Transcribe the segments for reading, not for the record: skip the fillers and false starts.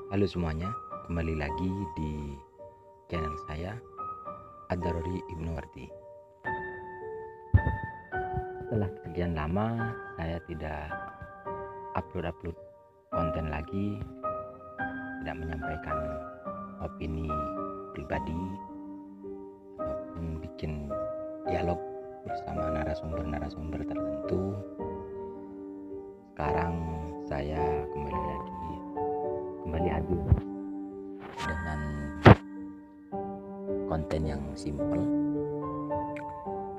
Halo semuanya, kembali lagi di channel saya Ad-Daruri Ibnu Wardi. Setelah sekian lama saya tidak upload konten lagi, tidak menyampaikan opini pribadi ataupun bikin dialog bersama narasumber tertentu. Sekarang saya kembali hadir dengan konten yang simple,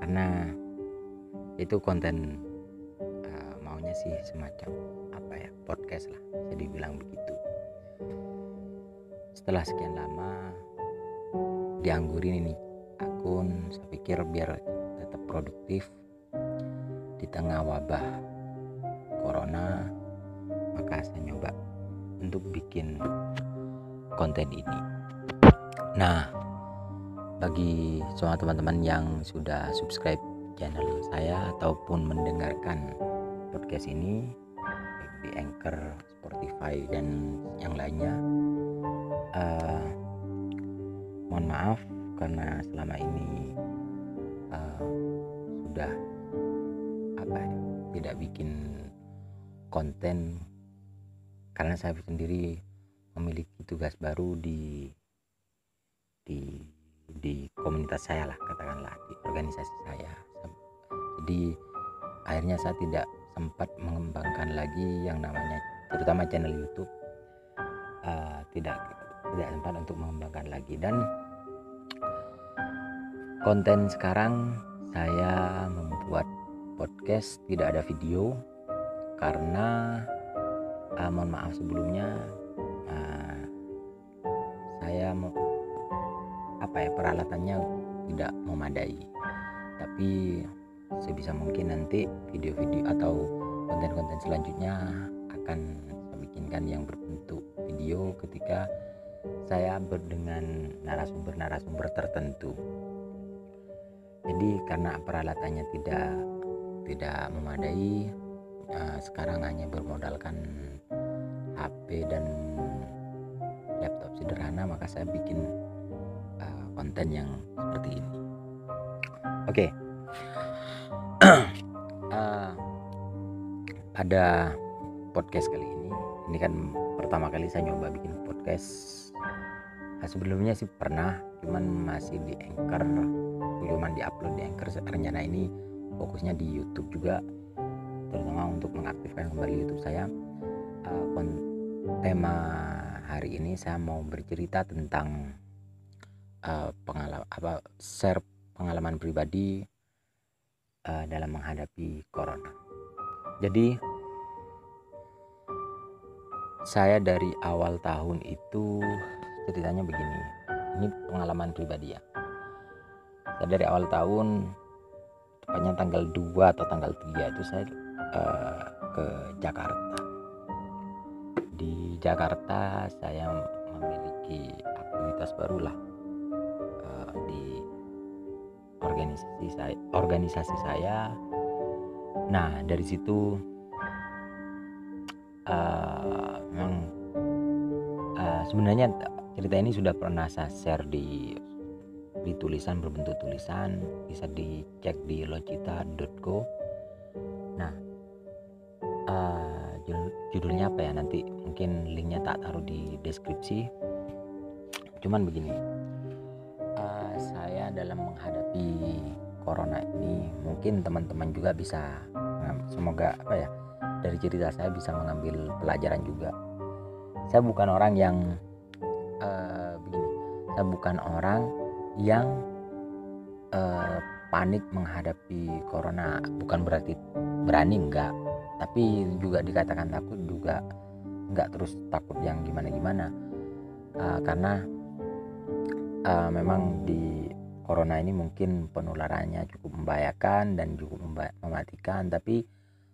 karena itu konten maunya sih semacam podcast lah, bisa dibilang begitu. Setelah sekian lama dianggurin ini akun, saya pikir biar tetap produktif di tengah wabah corona, maka saya nyoba untuk bikin konten ini. Nah, bagi semua teman-teman yang sudah subscribe channel saya ataupun mendengarkan podcast ini di Anchor, Spotify dan yang lainnya, mohon maaf karena selama ini sudah tidak bikin konten, karena saya sendiri memiliki tugas baru di komunitas saya lah, katakanlah di organisasi saya. Jadi akhirnya saya tidak sempat mengembangkan lagi yang namanya, terutama channel YouTube, tidak sempat untuk mengembangkan lagi. Dan konten sekarang saya membuat podcast tidak ada video karena mohon maaf sebelumnya, saya peralatannya tidak memadai. Tapi sebisa mungkin nanti video-video atau konten-konten selanjutnya akan saya bikinkan yang berbentuk video ketika saya dengan narasumber tertentu. Jadi karena peralatannya tidak memadai, sekarang hanya bermodalkan HP dan laptop sederhana, maka saya bikin konten yang seperti ini. Oke. Pada podcast kali ini kan pertama kali saya nyoba bikin podcast. Sebelumnya sih pernah, cuman masih di Anchor, cuman di-upload di Anchor. Rencana ini fokusnya di YouTube juga, terutama untuk mengaktifkan kembali YouTube saya. Tema hari ini saya mau bercerita tentang share pengalaman pribadi dalam menghadapi corona. Jadi saya dari awal tahun itu ceritanya begini, ini pengalaman pribadi ya. Saya dari awal tahun, tepatnya tanggal 2 atau tanggal 3 itu saya ke Jakarta. Di Jakarta saya memiliki aktivitas barulah di organisasi saya. Nah, dari situ memang sebenarnya cerita ini sudah pernah saya share di tulisan, berbentuk tulisan, bisa dicek di logita.co. Nah, judulnya apa ya, nanti mungkin linknya tak taruh di deskripsi. Cuman begini, saya dalam menghadapi corona ini, mungkin teman-teman juga bisa, semoga dari cerita saya bisa mengambil pelajaran juga. Saya bukan orang yang saya bukan orang yang panik menghadapi corona. Bukan berarti berani, enggak, tapi juga dikatakan takut juga enggak terus takut yang gimana-gimana, karena memang di corona ini mungkin penularannya cukup membahayakan dan cukup mematikan. Tapi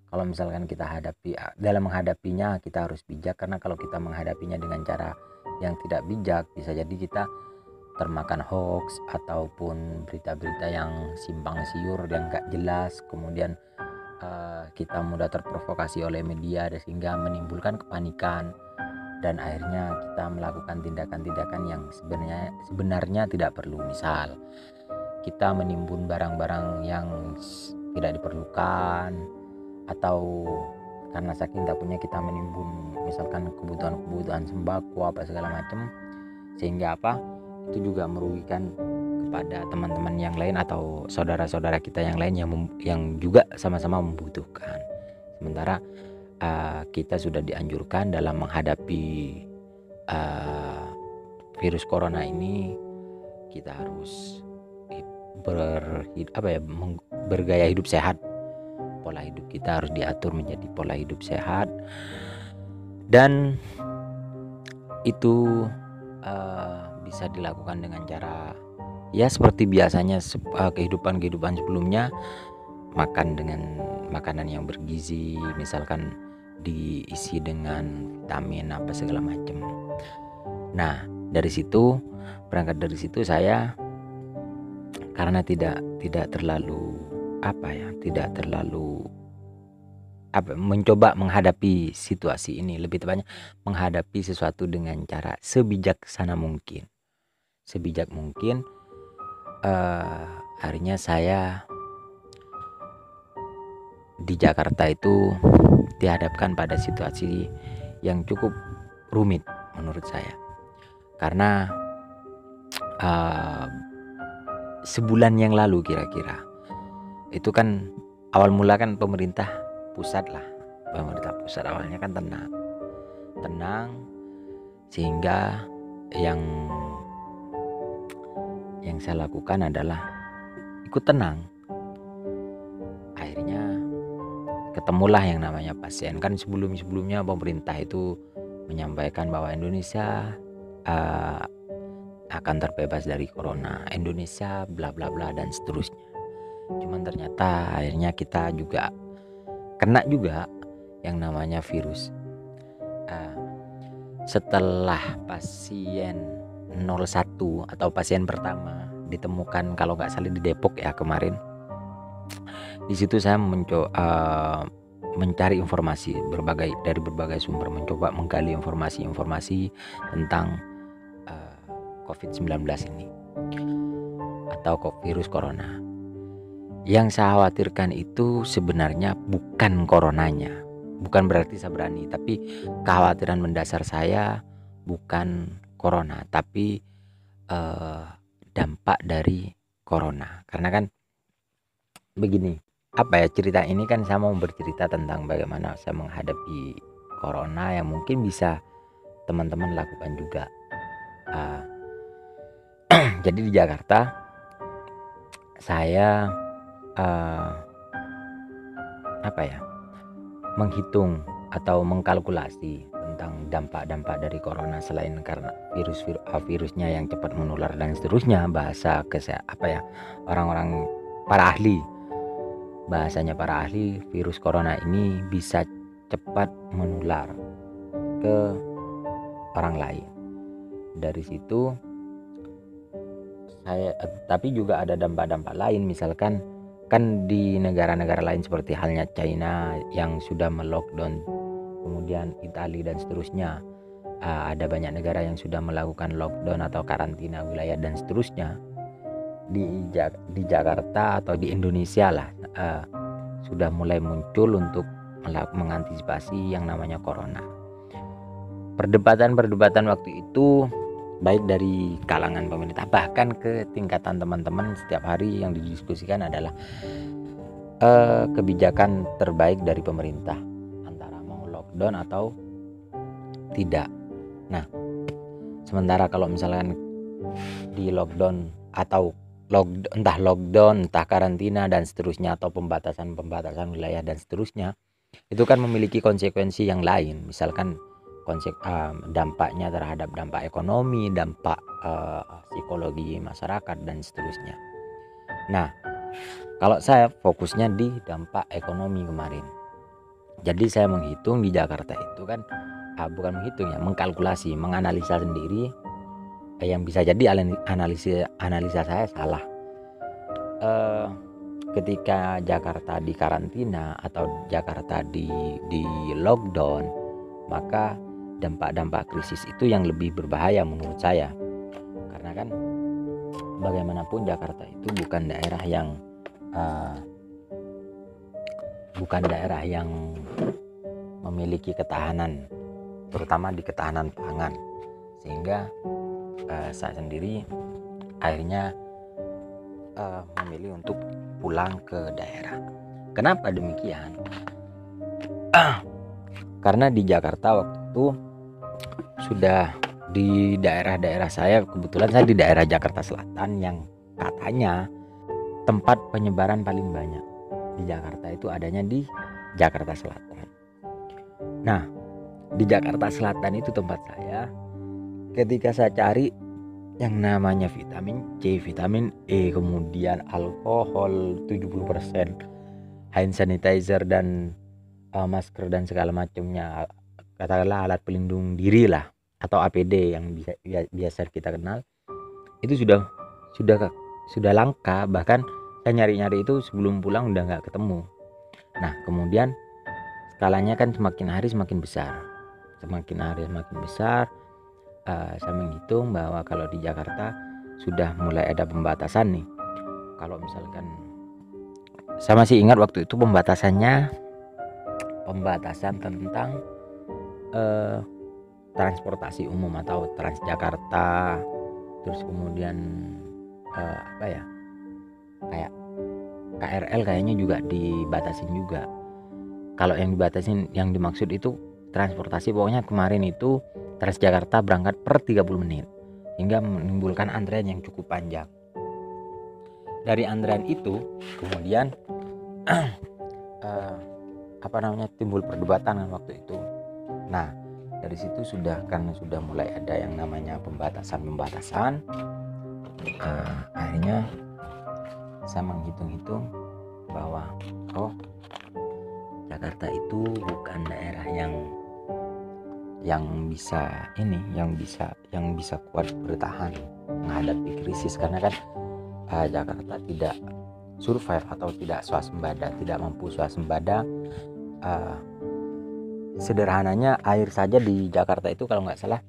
kalau misalkan kita dalam menghadapinya kita harus bijak, karena kalau kita menghadapinya dengan cara yang tidak bijak, bisa jadi kita termakan hoax ataupun berita-berita yang simpang siur dan gak jelas. Kemudian kita mudah terprovokasi oleh media sehingga menimbulkan kepanikan. dan akhirnya kita melakukan tindakan-tindakan yang sebenarnya tidak perlu. Misal kita menimbun barang-barang yang tidak diperlukan, atau karena saking takutnya kita menimbun misalkan kebutuhan sembako apa segala macam, sehingga itu juga merugikan kepada teman-teman yang lain atau saudara-saudara kita yang lain yang juga sama-sama membutuhkan. Sementara kita sudah dianjurkan dalam menghadapi virus corona ini, kita harus bergaya hidup sehat. Pola hidup kita harus diatur menjadi pola hidup sehat, dan itu bisa dilakukan dengan cara ya seperti biasanya kehidupan sebelumnya. Makan dengan makanan yang bergizi, misalkan diisi dengan vitamin apa segala macam. Nah, berangkat dari situ saya, karena tidak terlalu mencoba menghadapi situasi ini, lebih tepatnya menghadapi sesuatu dengan cara sebijaksana mungkin. Akhirnya saya di Jakarta itu dihadapkan pada situasi yang cukup rumit menurut saya, karena sebulan yang lalu kira-kira itu kan awal mula kan pemerintah pusat awalnya kan tenang, sehingga yang saya lakukan adalah ikut tenang. Akhirnya ketemulah yang namanya pasien. Kan sebelumnya pemerintah itu menyampaikan bahwa Indonesia akan terbebas dari corona, Indonesia bla bla bla dan seterusnya. Cuman ternyata akhirnya kita juga kena juga yang namanya virus. Setelah pasien 01 atau pasien pertama ditemukan, kalau nggak salah di Depok ya kemarin, di situ saya mencari informasi dari berbagai sumber, mencoba menggali informasi tentang COVID-19 ini atau virus corona. Yang saya khawatirkan itu sebenarnya bukan coronanya, bukan berarti saya berani, tapi kekhawatiran mendasar saya bukan corona, tapi dampak dari corona. Karena kan begini, cerita ini kan saya mau bercerita tentang bagaimana saya menghadapi corona yang mungkin bisa teman-teman lakukan juga. Jadi di Jakarta saya menghitung atau mengkalkulasi tentang dampak-dampak dari corona, selain karena virusnya yang cepat menular dan seterusnya. Orang-orang para ahli, bahasanya para ahli, virus corona ini bisa cepat menular ke orang lain. Dari situ tapi juga ada dampak-dampak lain, misalkan kan di negara-negara lain seperti halnya China yang sudah melockdown, kemudian Italia dan seterusnya, ada banyak negara yang sudah melakukan lockdown atau karantina wilayah dan seterusnya. Di Jakarta atau di Indonesia lah sudah mulai muncul untuk mengantisipasi yang namanya corona. Perdebatan waktu itu baik dari kalangan pemerintah bahkan ke tingkatan teman-teman, setiap hari yang didiskusikan adalah kebijakan terbaik dari pemerintah, antara mau lockdown atau tidak. Nah, sementara kalau misalkan di lockdown atau lockdown, entah karantina dan seterusnya, atau pembatasan wilayah dan seterusnya, itu kan memiliki konsekuensi yang lain, misalkan dampaknya terhadap dampak ekonomi, dampak psikologi masyarakat dan seterusnya. Nah, kalau saya fokusnya di dampak ekonomi kemarin. Jadi saya menghitung di Jakarta itu kan bukan menghitung ya, mengkalkulasi, menganalisa sendiri, yang bisa jadi analisa saya salah. Ketika Jakarta di karantina atau Jakarta di lockdown, maka dampak-dampak krisis itu yang lebih berbahaya menurut saya. Karena kan bagaimanapun Jakarta itu bukan daerah yang memiliki ketahanan, terutama di ketahanan pangan, sehingga saya sendiri akhirnya memilih untuk pulang ke daerah. Kenapa demikian? Karena di Jakarta waktu itu sudah di daerah-daerah saya, kebetulan saya di daerah Jakarta Selatan yang katanya tempat penyebaran paling banyak di Jakarta itu adanya di Jakarta Selatan. Nah, di Jakarta Selatan itu tempat saya. Ketika saya cari yang namanya vitamin C, vitamin E, kemudian alkohol 70%, hand sanitizer dan masker dan segala macamnya, katakanlah alat pelindung diri lah atau APD yang biasa kita kenal, itu sudah langka. Bahkan saya nyari-nyari itu sebelum pulang udah nggak ketemu. Nah, kemudian skalanya kan semakin hari semakin besar. Saya menghitung bahwa kalau di Jakarta sudah mulai ada pembatasan nih. Kalau misalkan saya masih ingat waktu itu pembatasan tentang transportasi umum atau Transjakarta, terus kemudian kayak KRL kayaknya juga dibatasin juga. Kalau yang dimaksud itu transportasi, pokoknya kemarin itu Transjakarta berangkat per 30 menit hingga menimbulkan antrean yang cukup panjang. Dari antrean itu kemudian timbul perdebatan kan waktu itu. Nah, dari situ karena sudah mulai ada yang namanya pembatasan, akhirnya saya menghitung-hitung bahwa Jakarta itu bukan daerah yang bisa kuat bertahan menghadapi krisis, karena kan Jakarta tidak survive atau tidak mampu swasembada. Sederhananya air saja di Jakarta itu kalau nggak salah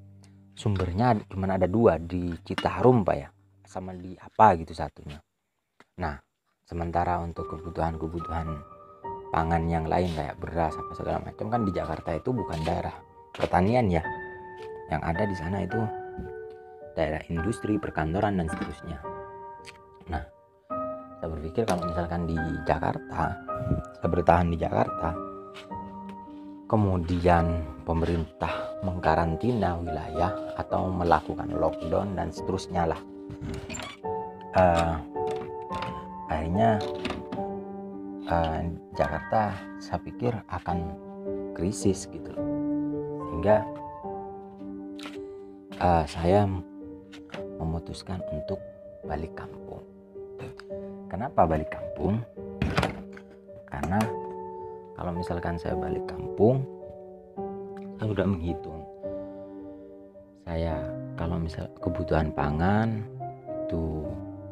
sumbernya cuma ada 2, di Citarum Pak ya, sama di apa gitu satunya. Nah, sementara untuk kebutuhan pangan yang lain kayak beras apa segala macam kan di Jakarta itu bukan daerah pertanian ya. Yang ada di sana itu daerah industri, perkantoran dan seterusnya. Nah, saya berpikir kalau misalkan di Jakarta, saya bertahan di Jakarta, kemudian pemerintah mengkarantina wilayah atau melakukan lockdown dan seterusnya lah, akhirnya Jakarta saya pikir akan krisis gitu loh. Sehingga saya memutuskan untuk balik kampung. Kenapa balik kampung? Karena kalau misalkan saya balik kampung, saya udah menghitung, kalau misal kebutuhan pangan itu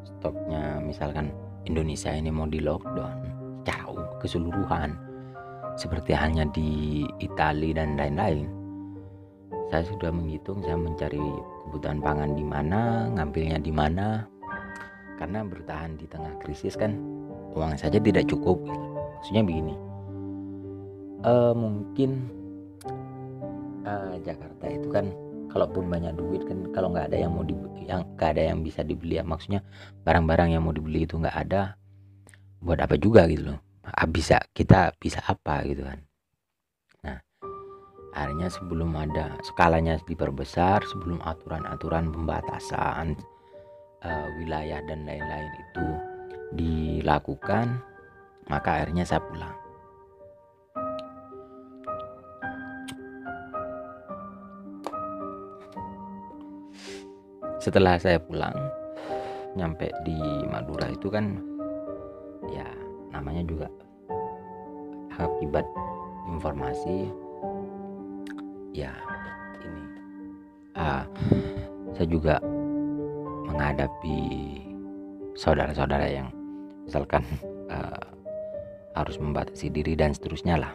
stoknya, misalkan Indonesia ini mau di lockdown secara keseluruhan seperti halnya di Italia dan lain-lain, saya sudah menghitung, saya mencari kebutuhan pangan di mana, ngambilnya di mana. Karena bertahan di tengah krisis kan uang saja tidak cukup. Maksudnya begini, mungkin Jakarta itu kan kalaupun banyak duit kan, kalau nggak ada nggak ada yang bisa dibeli ya, maksudnya barang-barang yang mau dibeli itu nggak ada, buat apa juga gitu loh. Kita bisa apa gitu kan. Nah, akhirnya sebelum ada skalanya diperbesar, sebelum aturan-aturan pembatasan wilayah dan lain-lain itu dilakukan, maka akhirnya saya pulang. Setelah saya pulang, nyampe di Madura itu kan ya namanya juga akibat informasi ya ini, saya juga menghadapi saudara-saudara yang misalkan harus membatasi diri dan seterusnya lah.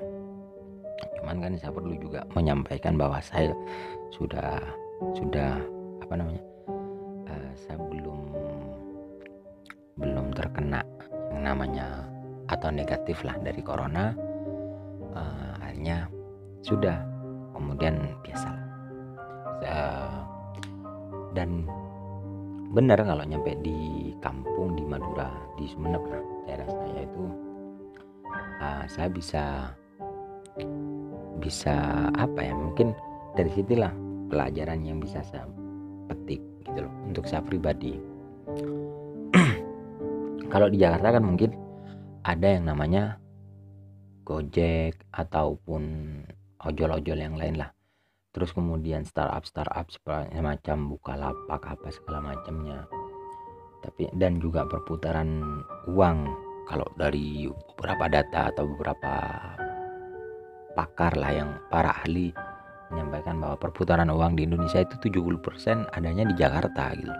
Cuman kan saya perlu juga menyampaikan bahwa saya sudah apa namanya, saya belum terkena yang namanya atau negatif lah dari corona. Akhirnya sudah, kemudian biasalah. Dan benar kalau nyampe di kampung di Madura, di Sumeneb lah daerah saya itu, saya bisa apa ya, mungkin dari situlah pelajaran yang bisa saya petik gitu loh untuk saya pribadi. Kalau di Jakarta kan mungkin ada yang namanya Gojek ataupun ojol-ojol yang lain lah. Terus kemudian startup semacam Bukalapak apa segala macamnya. Tapi dan juga perputaran uang, kalau dari beberapa data atau beberapa pakar lah yang para ahli menyampaikan bahwa perputaran uang di Indonesia itu 70% adanya di Jakarta gitu.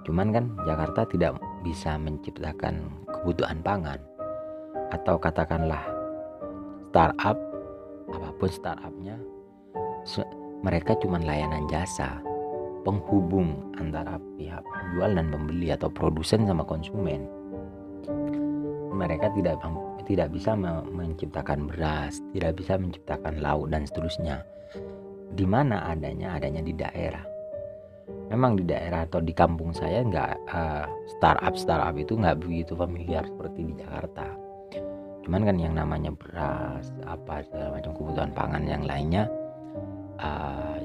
Cuman kan Jakarta tidak bisa menciptakan kebutuhan pangan, atau katakanlah startup, apapun startupnya, mereka cuma layanan jasa, penghubung antara pihak penjual dan pembeli atau produsen sama konsumen. Mereka tidak bisa menciptakan beras, tidak bisa menciptakan lauk dan seterusnya. Di mana adanya di daerah. Memang di daerah atau di kampung saya startup itu nggak begitu familiar seperti di Jakarta. Cuman kan yang namanya beras, apa segala macam kebutuhan pangan yang lainnya,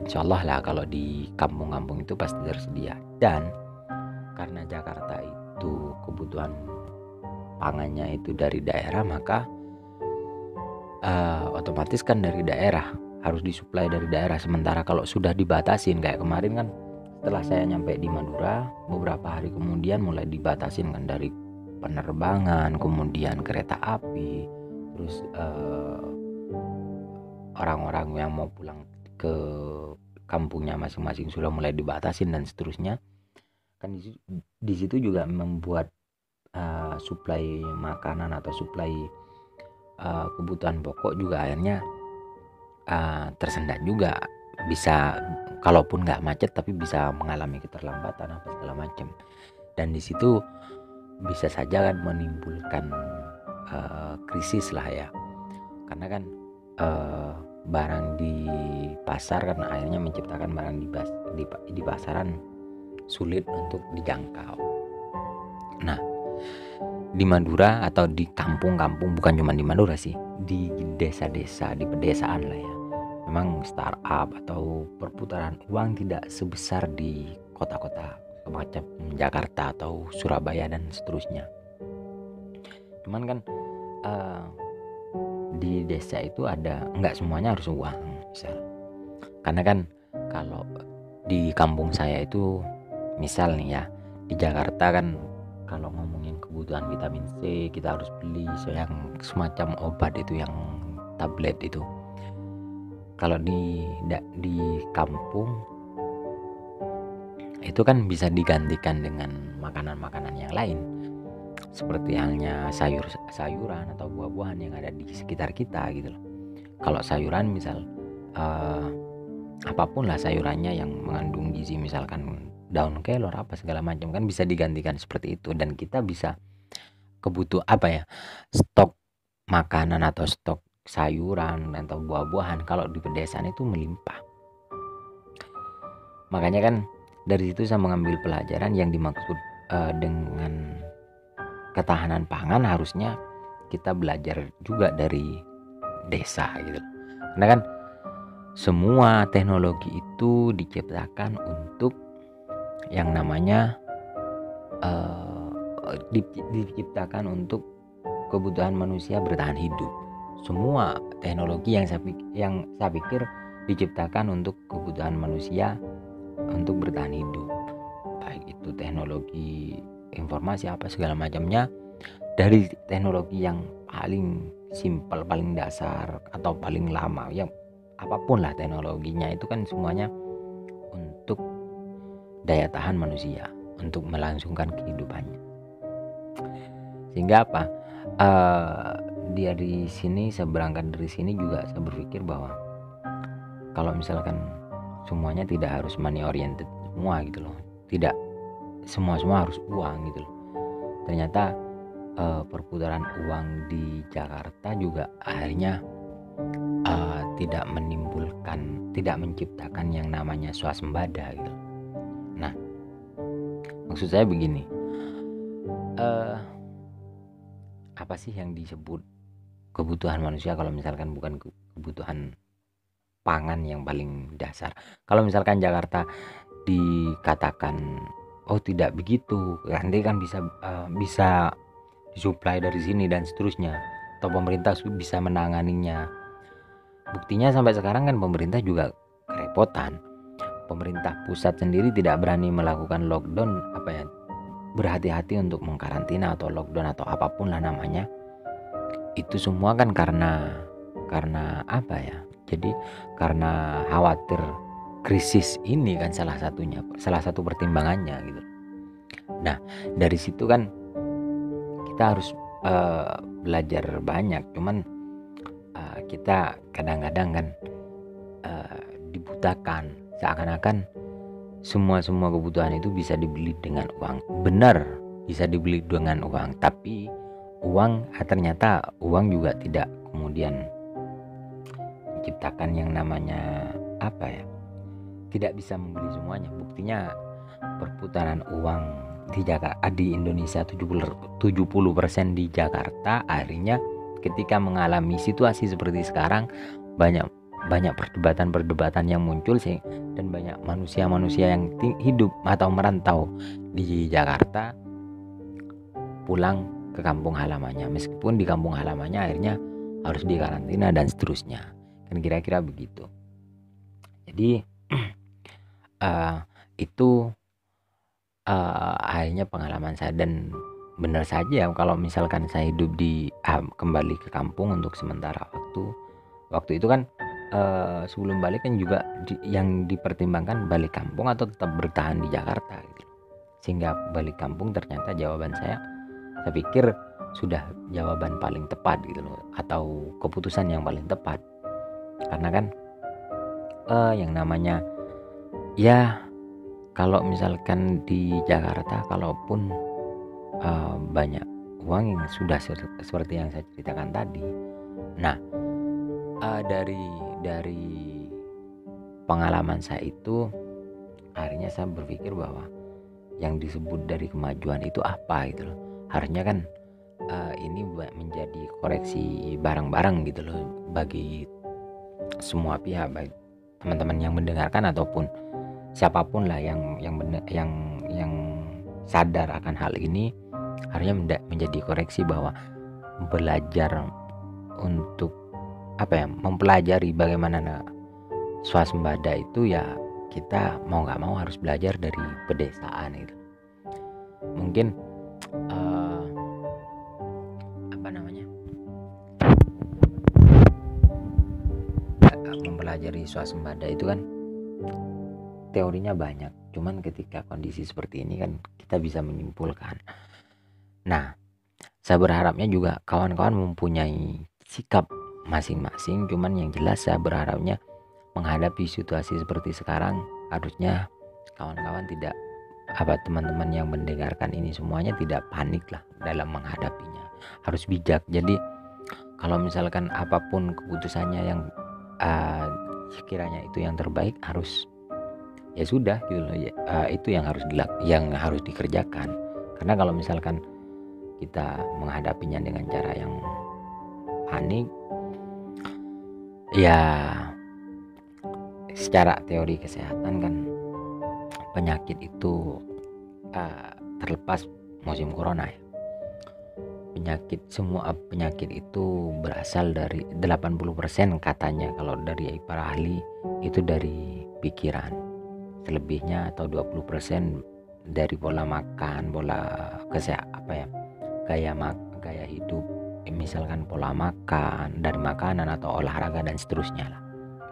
insya Allah lah kalau di kampung-kampung itu pasti tersedia. Dan karena Jakarta itu kebutuhan pangannya itu dari daerah, maka otomatis kan dari daerah, harus disuplai dari daerah. Sementara kalau sudah dibatasin kayak kemarin kan, setelah saya nyampe di Madura, beberapa hari kemudian mulai dibatasin kan dari penerbangan, kemudian kereta api, terus orang-orang yang mau pulang ke kampungnya masing-masing sudah mulai dibatasin dan seterusnya. Kan di situ juga membuat suplai makanan atau suplai kebutuhan pokok juga akhirnya tersendat juga. Bisa, kalaupun nggak macet tapi bisa mengalami keterlambatan apa segala macam. Dan di situ bisa saja kan menimbulkan krisis lah ya, karena kan barang di pasar kan akhirnya menciptakan barang di pasaran sulit untuk dijangkau. Nah, di Madura atau di kampung-kampung, bukan cuma di Madura sih, di desa-desa, di pedesaan lah ya, memang startup atau perputaran uang tidak sebesar di kota-kota semacam Jakarta atau Surabaya dan seterusnya. Cuman kan di desa itu ada, nggak semuanya harus uang misal. Karena kan kalau di kampung saya itu misal nih ya, di Jakarta kan kalau ngomongin kebutuhan vitamin C kita harus beli yang semacam obat itu, yang tablet itu. Kalau di kampung itu kan bisa digantikan dengan makanan-makanan yang lain, seperti halnya sayuran atau buah-buahan yang ada di sekitar kita gitu loh. Kalau sayuran misal apapun lah sayurannya yang mengandung gizi, misalkan daun kelor apa segala macam, kan bisa digantikan seperti itu. Dan kita bisa stok makanan atau stok sayuran atau buah-buahan kalau di pedesaan itu melimpah. Makanya kan dari situ saya mengambil pelajaran yang dimaksud dengan ketahanan pangan, harusnya kita belajar juga dari desa gitu. Karena kan semua teknologi itu diciptakan untuk yang namanya diciptakan untuk kebutuhan manusia bertahan hidup. Semua teknologi yang saya pikir diciptakan untuk kebutuhan manusia untuk bertahan hidup, baik itu teknologi informasi apa segala macamnya, dari teknologi yang paling simpel, paling dasar atau paling lama, yang apapun lah teknologinya, itu kan semuanya untuk daya tahan manusia, untuk melangsungkan kehidupannya. Sehingga dari sini, saya berangkat dari sini juga saya berpikir bahwa kalau misalkan semuanya tidak harus money oriented semua gitu loh, tidak semua harus uang gitu loh. Ternyata perputaran uang di Jakarta juga akhirnya tidak menciptakan yang namanya swasembada gitu. Nah, maksud saya begini, apa sih yang disebut kebutuhan manusia kalau misalkan bukan kebutuhan pangan yang paling dasar? Kalau misalkan Jakarta dikatakan oh tidak begitu, nanti kan bisa disuplai dari sini dan seterusnya, atau pemerintah bisa menanganinya. Buktinya sampai sekarang kan pemerintah juga kerepotan. Pemerintah pusat sendiri tidak berani melakukan lockdown, berhati-hati untuk mengkarantina atau lockdown atau apapun lah namanya. Itu semua kan karena jadi karena khawatir krisis ini kan salah satu pertimbangannya gitu. Nah, dari situ kan kita harus belajar banyak, cuman kita kadang-kadang kan dibutakan, seakan-akan semua kebutuhan itu bisa dibeli dengan uang. Benar, bisa dibeli dengan uang, tapi ternyata uang juga tidak kemudian menciptakan yang namanya tidak bisa membeli semuanya. Buktinya perputaran uang di Indonesia 70% di Jakarta akhirnya ketika mengalami situasi seperti sekarang banyak perdebatan yang muncul sih, dan banyak manusia yang hidup atau merantau di Jakarta pulang ke kampung halamannya, meskipun di kampung halamannya akhirnya harus dikarantina dan seterusnya, kan kira-kira begitu. Jadi itu akhirnya pengalaman saya, dan benar saja kalau misalkan saya hidup kembali ke kampung untuk sementara waktu itu kan sebelum balik kan juga yang dipertimbangkan balik kampung atau tetap bertahan di Jakarta gitu. Sehingga balik kampung ternyata jawaban saya pikir sudah jawaban paling tepat gitu loh, atau keputusan yang paling tepat, karena kan yang namanya kalau misalkan di Jakarta kalaupun banyak uang yang sudah seperti yang saya ceritakan tadi. Nah, dari pengalaman saya itu akhirnya saya berpikir bahwa yang disebut dari kemajuan itu apa gitu loh. Harusnya kan ini menjadi koreksi bareng-bareng gitu loh bagi semua pihak, baik teman-teman yang mendengarkan ataupun siapapun lah yang sadar akan hal ini. Harusnya menjadi koreksi bahwa belajar untuk mempelajari bagaimana swasembada itu, ya kita mau nggak mau harus belajar dari pedesaan itu. Mungkin mempelajari swasembada itu kan teorinya banyak, cuman ketika kondisi seperti ini kan kita bisa menyimpulkan. Nah, saya berharapnya juga kawan-kawan mempunyai sikap masing-masing, cuman yang jelas saya berharapnya menghadapi situasi seperti sekarang harusnya kawan-kawan tidak teman-teman yang mendengarkan ini semuanya tidak panik lah dalam menghadapinya, harus bijak. Jadi kalau misalkan apapun keputusannya yang sekiranya itu yang terbaik, harus ya sudah gitu loh, itu yang harus dikerjakan. Karena kalau misalkan kita menghadapinya dengan cara yang panik, ya secara teori kesehatan kan penyakit itu terlepas musim corona ya, semua penyakit itu berasal dari 80% katanya, kalau dari para ahli itu dari pikiran, selebihnya atau 20% dari pola makan, gaya hidup, misalkan pola makan, dari makanan atau olahraga dan seterusnya lah.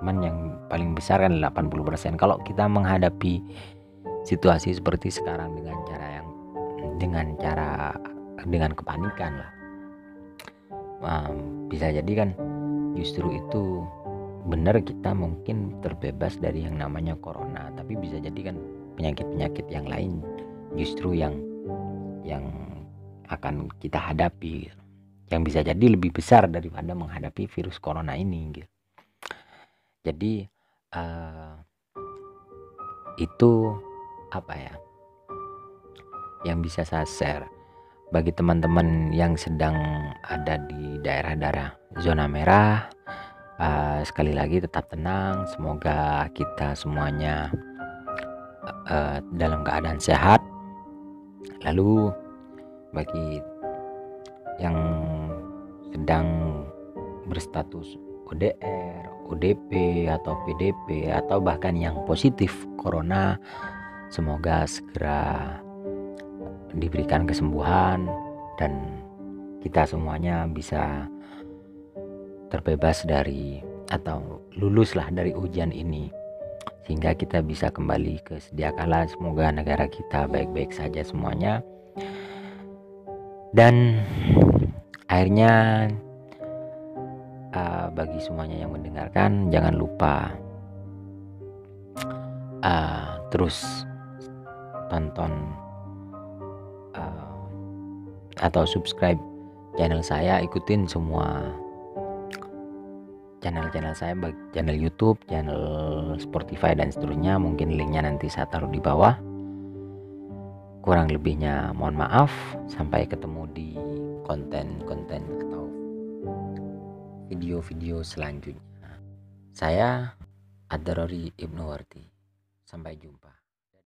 Cuman yang paling besar kan 80%. Kalau kita menghadapi situasi seperti sekarang dengan kepanikan lah, bisa jadi kan justru itu benar, kita mungkin terbebas dari yang namanya corona, tapi bisa jadi kan penyakit-penyakit yang lain justru yang akan kita hadapi gitu. Yang bisa jadi lebih besar daripada menghadapi virus corona ini gitu. Jadi itu apa ya yang bisa saya share bagi teman-teman yang sedang ada di daerah-daerah zona merah. Sekali lagi tetap tenang, semoga kita semuanya dalam keadaan sehat. Lalu bagi yang sedang berstatus ODR, ODP atau PDP atau bahkan yang positif corona, semoga segera diberikan kesembuhan dan kita semuanya bisa terbebas dari atau luluslah dari ujian ini, sehingga kita bisa kembali ke sedia kala. Semoga negara kita baik-baik saja semuanya. Dan akhirnya bagi semuanya yang mendengarkan, jangan lupa terus tonton atau subscribe channel saya, ikutin semua channel-channel saya, baik channel YouTube, channel Spotify dan seterusnya. Mungkin linknya nanti saya taruh di bawah. Kurang lebihnya mohon maaf. Sampai ketemu di konten-konten atau video-video selanjutnya. Saya Ad-Darori Ibnu Warti. Sampai jumpa.